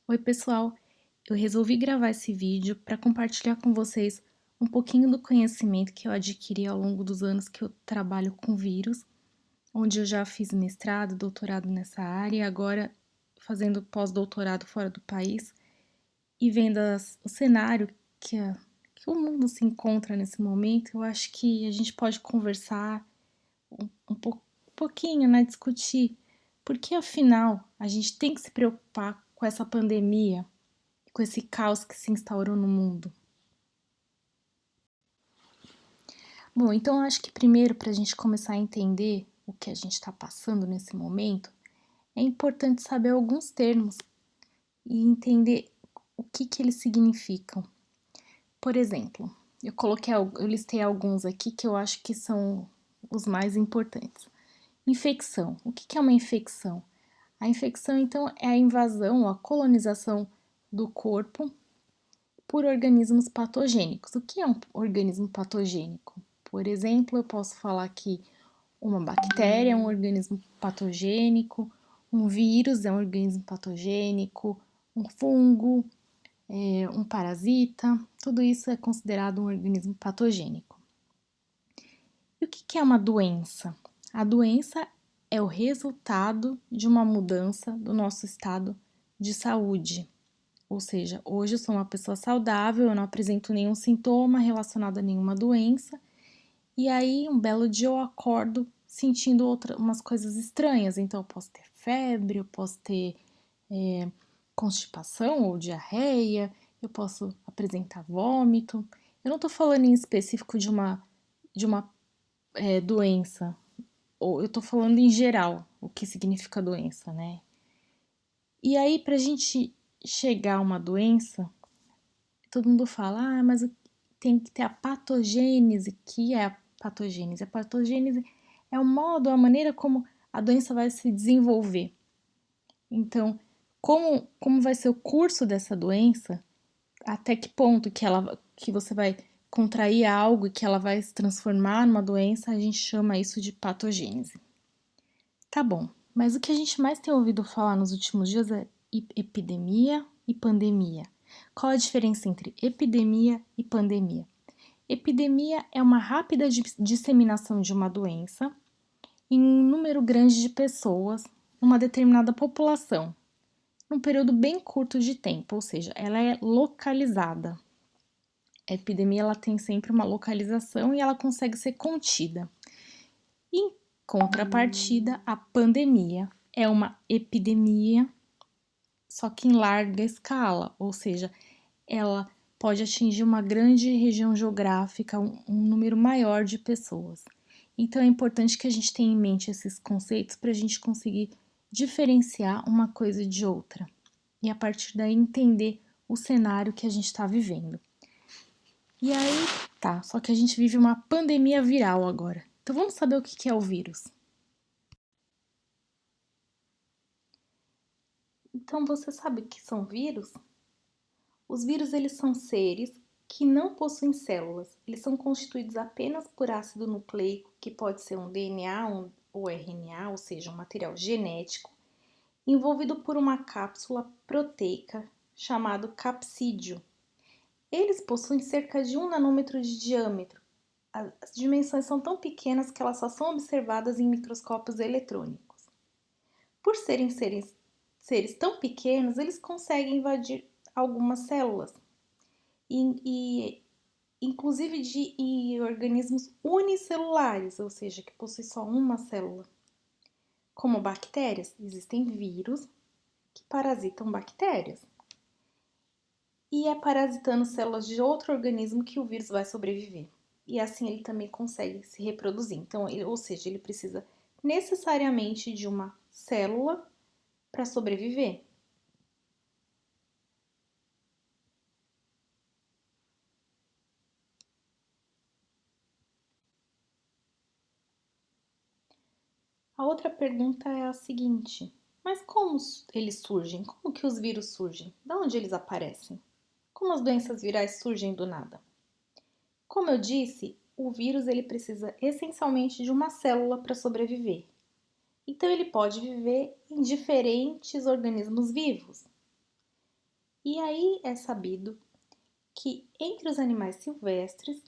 Oi, pessoal! Eu resolvi gravar esse vídeo para compartilhar com vocês um pouquinho do conhecimento que eu adquiri ao longo dos anos que eu trabalho com vírus, onde eu já fiz mestrado, doutorado nessa área e agora fazendo pós-doutorado fora do país e vendo o cenário que o mundo se encontra nesse momento. Eu acho que a gente pode conversar um pouquinho, né, discutir, porque afinal a gente tem que se preocupar com essa pandemia, com esse caos que se instaurou no mundo. Bom, então eu acho que primeiro, para a gente começar a entender o que a gente está passando nesse momento, é importante saber alguns termos e entender o que eles significam. Por exemplo, eu listei alguns aqui que eu acho que são os mais importantes. Infecção. O que é uma infecção? A infecção, então, é a invasão, a colonização do corpo por organismos patogênicos. O que é um organismo patogênico? Por exemplo, eu posso falar que uma bactéria é um organismo patogênico, um vírus é um organismo patogênico, um fungo, um parasita, tudo isso é considerado um organismo patogênico. E o que é uma doença? A doença é o resultado de uma mudança do nosso estado de saúde. Ou seja, hoje eu sou uma pessoa saudável, eu não apresento nenhum sintoma relacionado a nenhuma doença, e aí um belo dia eu acordo sentindo umas coisas estranhas. Então eu posso ter febre, eu posso ter constipação ou diarreia, eu posso apresentar vômito. Eu não tô falando em específico de uma doença, ou eu tô falando em geral o que significa doença, né? E aí, pra gente chegar a uma doença, todo mundo fala, mas tem que ter a patogênese. Que é a patogênese? A patogênese é o modo, a maneira como a doença vai se desenvolver. Então, como vai ser o curso dessa doença, até que ponto que você vai contrair algo e que ela vai se transformar numa doença, a gente chama isso de patogênese. Tá bom, mas o que a gente mais tem ouvido falar nos últimos dias é epidemia e pandemia. Qual a diferença entre epidemia e pandemia? Epidemia é uma rápida disseminação de uma doença em um número grande de pessoas, numa determinada população, num período bem curto de tempo, ou seja, ela é localizada. A epidemia ela tem sempre uma localização e ela consegue ser contida. Em contrapartida, a pandemia é uma epidemia, só que em larga escala, ou seja, ela pode atingir uma grande região geográfica, um número maior de pessoas. Então é importante que a gente tenha em mente esses conceitos para a gente conseguir diferenciar uma coisa de outra e a partir daí entender o cenário que a gente está vivendo. E aí, tá, só que a gente vive uma pandemia viral agora. Então vamos saber o que é o vírus. Então você sabe o que são vírus? Os vírus eles são seres que não possuem células. Eles são constituídos apenas por ácido nucleico, que pode ser um DNA ou RNA, ou seja, um material genético, envolvido por uma cápsula proteica chamado capsídeo. Eles possuem cerca de 1 nanômetro de diâmetro. As dimensões são tão pequenas que elas só são observadas em microscópios eletrônicos. Por serem seres tão pequenos, eles conseguem invadir algumas células e inclusive de organismos unicelulares, ou seja, que possuem só uma célula. Como bactérias, existem vírus que parasitam bactérias. E é parasitando células de outro organismo que o vírus vai sobreviver. E assim ele também consegue se reproduzir. Então, ou seja, ele precisa necessariamente de uma célula para sobreviver. A outra pergunta é a seguinte: mas como eles surgem? Como que os vírus surgem? De onde eles aparecem? Como as doenças virais surgem do nada? Como eu disse, o vírus ele precisa essencialmente de uma célula para sobreviver. Então ele pode viver em diferentes organismos vivos. E aí é sabido que entre os animais silvestres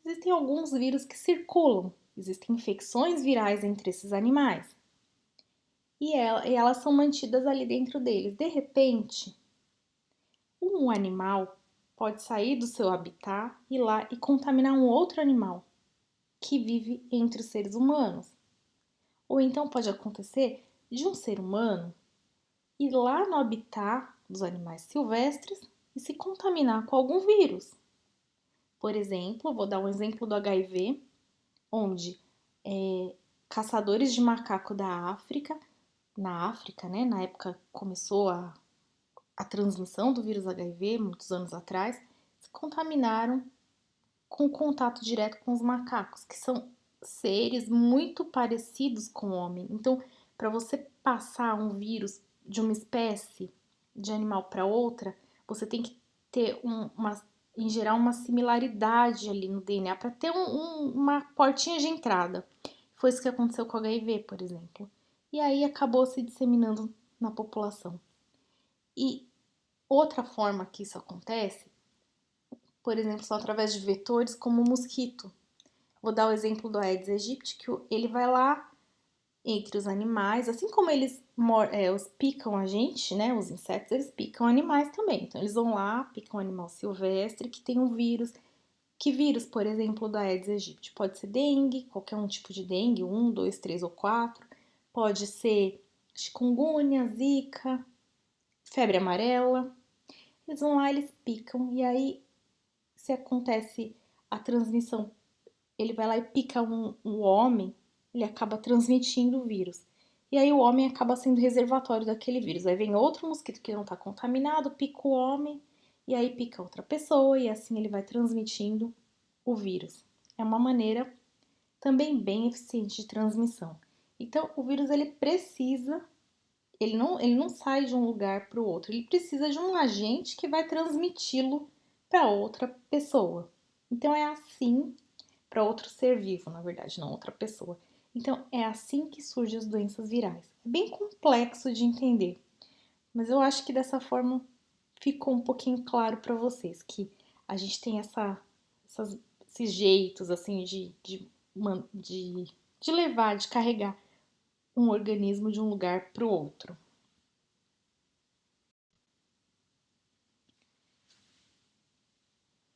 existem alguns vírus que circulam, existem infecções virais entre esses animais e elas são mantidas ali dentro deles. De repente, um animal pode sair do seu habitat, ir lá e contaminar um outro animal que vive entre os seres humanos. Ou então pode acontecer de um ser humano ir lá no habitat dos animais silvestres e se contaminar com algum vírus. Por exemplo, vou dar um exemplo do HIV, onde caçadores de macaco da África, na África, né, na época começou a transmissão do vírus HIV, muitos anos atrás, se contaminaram com contato direto com os macacos, que são seres muito parecidos com o homem. Então, para você passar um vírus de uma espécie de animal para outra, você tem que ter em geral, uma similaridade ali no DNA para ter uma portinha de entrada. Foi isso que aconteceu com o HIV, por exemplo. E aí acabou se disseminando na população. E outra forma que isso acontece, por exemplo, são através de vetores como o mosquito. Vou dar o exemplo do Aedes aegypti, que ele vai lá entre os animais, assim como eles os picam a gente, né? Os insetos, eles picam animais também. Então, eles vão lá, picam um animal silvestre que tem um vírus. Que vírus, por exemplo, do Aedes aegypti? Pode ser dengue, qualquer um tipo de dengue, 1, 2, 3 ou 4. Pode ser chikungunya, zika, febre amarela. Eles vão lá, eles picam, e aí, se acontece a transmissão, ele vai lá e pica um homem, ele acaba transmitindo o vírus. E aí o homem acaba sendo reservatório daquele vírus. Aí vem outro mosquito que não está contaminado, pica o homem, e aí pica outra pessoa, e assim ele vai transmitindo o vírus. É uma maneira também bem eficiente de transmissão. Então, o vírus ele não sai de um lugar para o outro, ele precisa de um agente que vai transmiti-lo para outra pessoa. Então, é assim, para outro ser vivo, na verdade, não outra pessoa. Então, é assim que surgem as doenças virais. É bem complexo de entender, mas eu acho que dessa forma ficou um pouquinho claro para vocês que a gente tem esses jeitos assim de levar, de carregar um organismo de um lugar para o outro.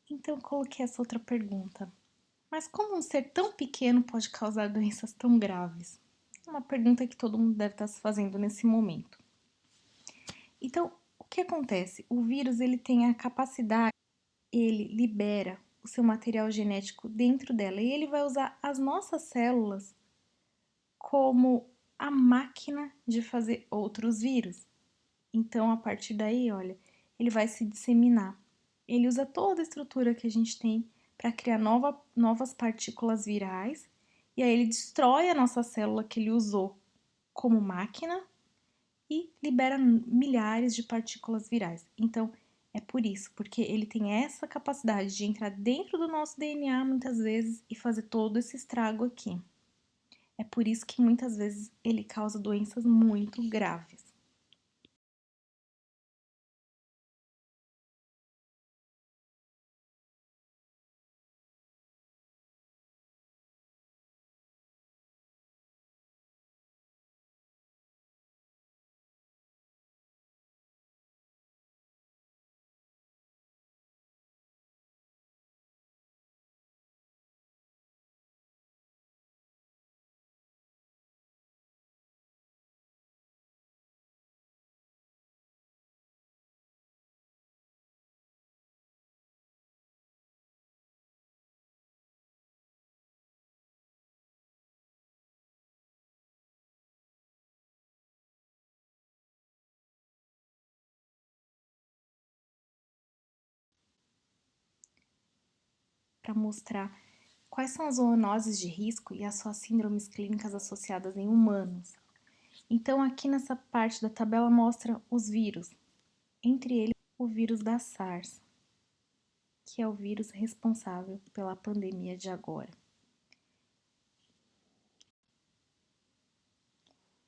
Então eu coloquei essa outra pergunta. Mas como um ser tão pequeno pode causar doenças tão graves? É uma pergunta que todo mundo deve estar se fazendo nesse momento. Então, o que acontece? O vírus ele tem a capacidade, ele libera o seu material genético dentro dela e ele vai usar as nossas células como a máquina de fazer outros vírus. Então, a partir daí, olha, ele vai se disseminar. Ele usa toda a estrutura que a gente tem para criar novas partículas virais e aí ele destrói a nossa célula que ele usou como máquina e libera milhares de partículas virais. Então, é por isso, porque ele tem essa capacidade de entrar dentro do nosso DNA muitas vezes e fazer todo esse estrago aqui. É por isso que muitas vezes ele causa doenças muito graves. Para mostrar quais são as zoonoses de risco e as suas síndromes clínicas associadas em humanos. Então, aqui nessa parte da tabela mostra os vírus, entre eles o vírus da SARS, que é o vírus responsável pela pandemia de agora.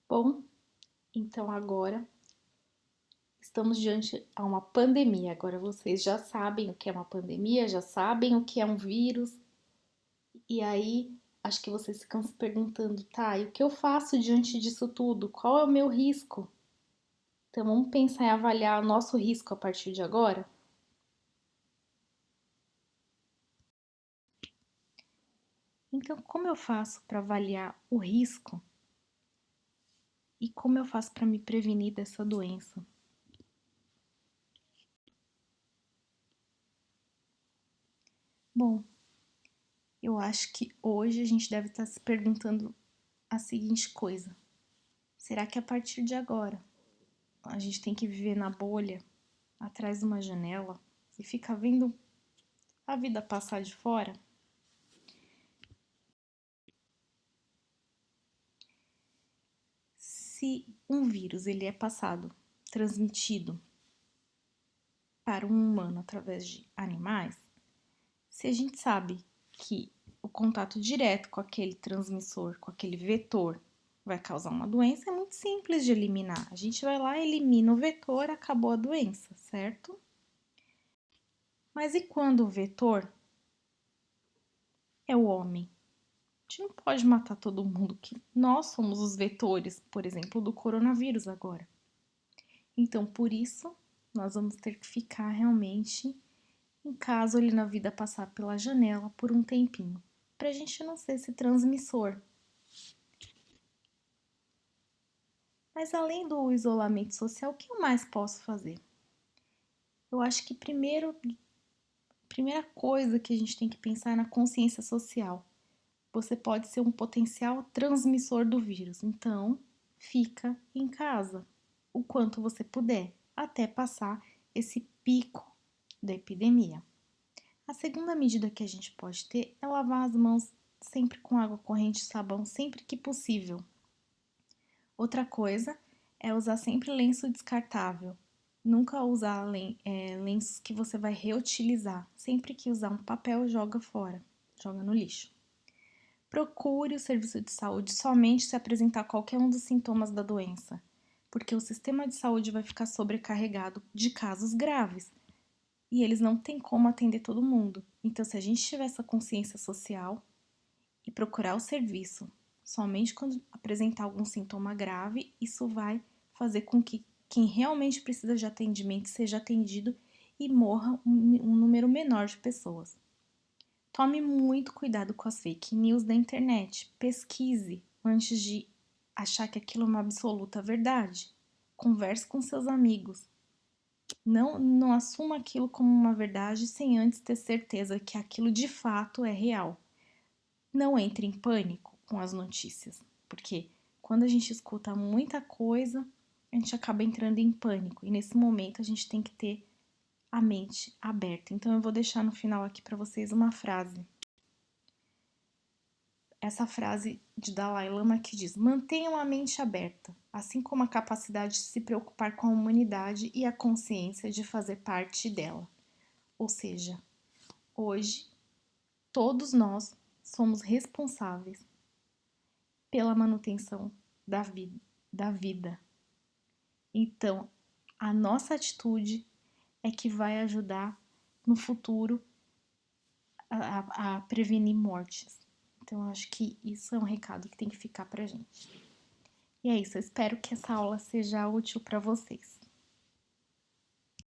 Bom, então agora estamos estamos diante a uma pandemia. Agora vocês já sabem o que é uma pandemia, já sabem o que é um vírus. E aí, acho que vocês ficam se perguntando, tá, e o que eu faço diante disso tudo? Qual é o meu risco? Então vamos pensar em avaliar o nosso risco a partir de agora? Então, como eu faço para avaliar o risco e como eu faço para me prevenir dessa doença? Bom, eu acho que hoje a gente deve estar se perguntando a seguinte coisa: será que a partir de agora a gente tem que viver na bolha, atrás de uma janela e ficar vendo a vida passar de fora? Se um vírus ele é passado, transmitido para um humano através de animais, se a gente sabe que o contato direto com aquele transmissor, com aquele vetor, vai causar uma doença, é muito simples de eliminar. A gente vai lá, elimina o vetor, acabou a doença, certo? Mas e quando o vetor é o homem? A gente não pode matar todo mundo, que nós somos os vetores, por exemplo, do coronavírus agora. Então, por isso, nós vamos ter que ficar realmente em casa, olhando a vida passar pela janela por um tempinho, para a gente não ser esse transmissor. Mas além do isolamento social, o que eu mais posso fazer? Eu acho que primeira coisa que a gente tem que pensar é na consciência social. Você pode ser um potencial transmissor do vírus, então fica em casa o quanto você puder, até passar esse pico da epidemia. A segunda medida que a gente pode ter é lavar as mãos sempre com água corrente e sabão, sempre que possível. Outra coisa é usar sempre lenço descartável. Nunca usar lenços que você vai reutilizar. Sempre que usar um papel, joga fora, joga no lixo. Procure o serviço de saúde somente se apresentar qualquer um dos sintomas da doença, porque o sistema de saúde vai ficar sobrecarregado de casos graves e eles não têm como atender todo mundo. Então, se a gente tiver essa consciência social e procurar o serviço somente quando apresentar algum sintoma grave, isso vai fazer com que quem realmente precisa de atendimento seja atendido e morra um número menor de pessoas. Tome muito cuidado com as fake news da internet. Pesquise antes de achar que aquilo é uma absoluta verdade. Converse com seus amigos. Não assuma aquilo como uma verdade sem antes ter certeza que aquilo de fato é real. Não entre em pânico com as notícias, porque quando a gente escuta muita coisa, a gente acaba entrando em pânico e nesse momento a gente tem que ter a mente aberta. Então eu vou deixar no final aqui para vocês uma frase. Essa frase de Dalai Lama que diz: mantenham a mente aberta, assim como a capacidade de se preocupar com a humanidade e a consciência de fazer parte dela. Ou seja, hoje todos nós somos responsáveis pela manutenção da vida. Então, a nossa atitude é que vai ajudar no futuro a prevenir mortes. Então, eu acho que isso é um recado que tem que ficar pra gente. E é isso, eu espero que essa aula seja útil para vocês.